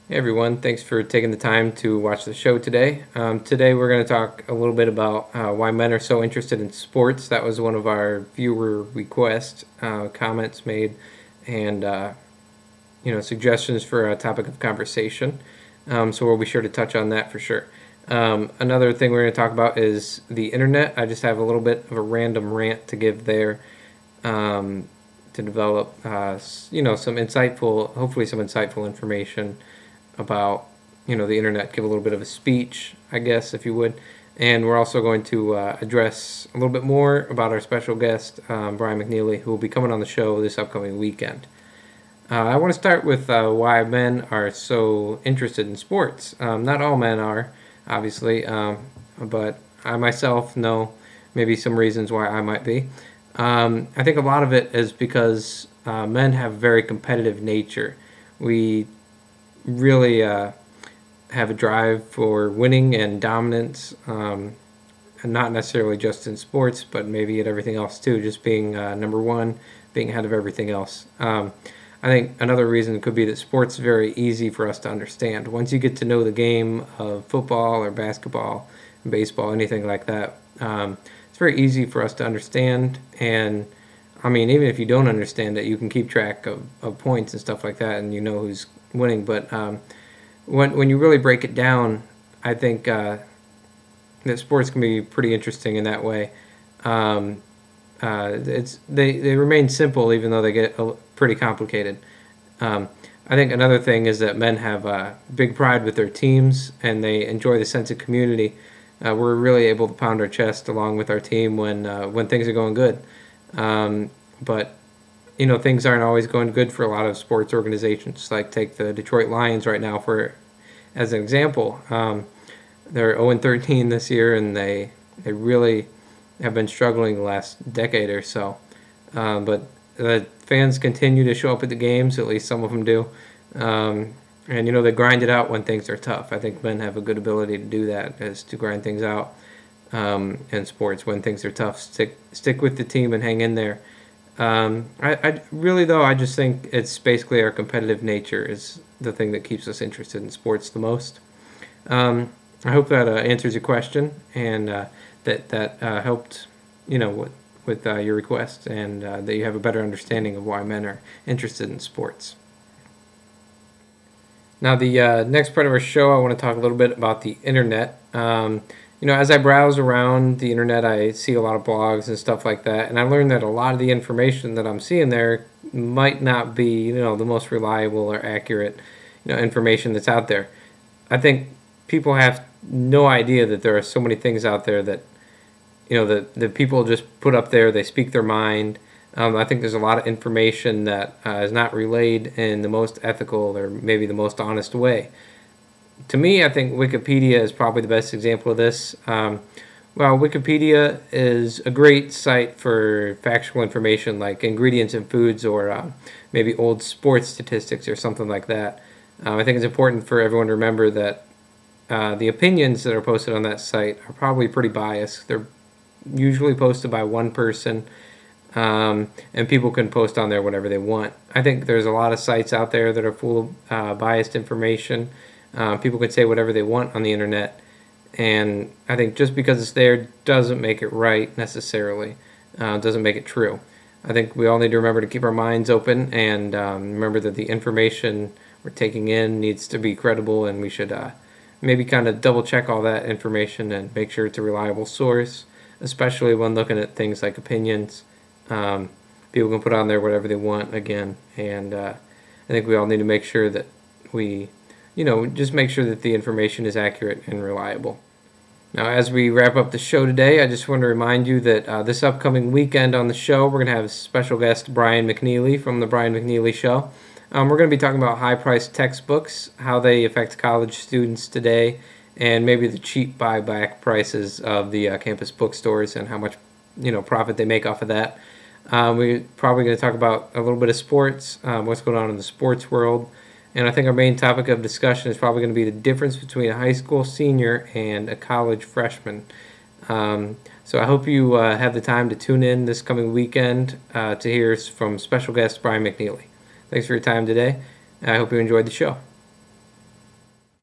Hey everyone, thanks for taking the time to watch the show today. Today we're going to talk a little bit about why men are so interested in sports. That was one of our viewer requests, comments made, and suggestions for a topic of conversation. So we'll be sure to touch on that for sure. Another thing we're going to talk about is the internet. I just have a little bit of a random rant to give there to develop, hopefully some insightful information about the internet, give a little bit of a speech, I guess, if you would. And we're also going to address a little bit more about our special guest, Brian McNeely, who will be coming on the show this upcoming weekend. I want to start with why men are so interested in sports. Not all men are, obviously, but I myself know maybe some reasons why I might be. I think a lot of it is because men have a very competitive nature. We really have a drive for winning and dominance, and not necessarily just in sports, but maybe at everything else too, just being number one, being ahead of everything else. I think another reason could be that sports is very easy for us to understand. Once you get to know the game of football or basketball, baseball, anything like that, it's very easy for us to understand. And I mean, even if you don't understand it, you can keep track of points and stuff like that, and you know who's winning. But when you really break it down, I think that sports can be pretty interesting in that way. They remain simple even though they get pretty complicated. I think another thing is that men have big pride with their teams, and they enjoy the sense of community. We're really able to pound our chest along with our team when things are going good. But things aren't always going good for a lot of sports organizations. Like take the Detroit Lions right now as an example. They're 0-13 this year, and they really have been struggling the last decade or so. But the fans continue to show up at the games. At least some of them do. And they grind it out when things are tough. I think men have a good ability to do that, is to grind things out in sports when things are tough. Stick with the team and hang in there. I really, though, I just think it's basically our competitive nature is the thing that keeps us interested in sports the most. I hope that answers your question, and that helped, with your request, and that you have a better understanding of why men are interested in sports. Now, the next part of our show, I want to talk a little bit about the internet. As I browse around the internet, I see a lot of blogs and stuff like that, and I learned that a lot of the information that I'm seeing there might not be, the most reliable or accurate, information that's out there. I think people have no idea that there are so many things out there that, that people just put up there. They speak their mind. I think there's a lot of information that is not relayed in the most ethical or maybe the most honest way. To me, I think Wikipedia is probably the best example of this. Wikipedia is a great site for factual information like ingredients in foods or maybe old sports statistics or something like that. I think it's important for everyone to remember that the opinions that are posted on that site are probably pretty biased. They're usually posted by one person, and people can post on there whatever they want. I think there's a lot of sites out there that are full of biased information. People can say whatever they want on the internet, and I think just because it's there doesn't make it right necessarily, doesn't make it true. I think we all need to remember to keep our minds open and remember that the information we're taking in needs to be credible, and we should maybe kind of double check all that information and make sure it's a reliable source, especially when looking at things like opinions. People can put on there whatever they want again, and I think we all need to make sure that we just make sure that the information is accurate and reliable. Now, as we wrap up the show today, I just want to remind you that this upcoming weekend on the show, we're going to have a special guest, Brian McNeely from The Brian McNeely Show. We're going to be talking about high-priced textbooks, how they affect college students today, and maybe the cheap buyback prices of the campus bookstores and how much profit they make off of that. We're probably going to talk about a little bit of sports, what's going on in the sports world. And I think our main topic of discussion is probably going to be the difference between a high school senior and a college freshman. So I hope you have the time to tune in this coming weekend to hear from special guest Brian McNeely. Thanks for your time today. I hope you enjoyed the show.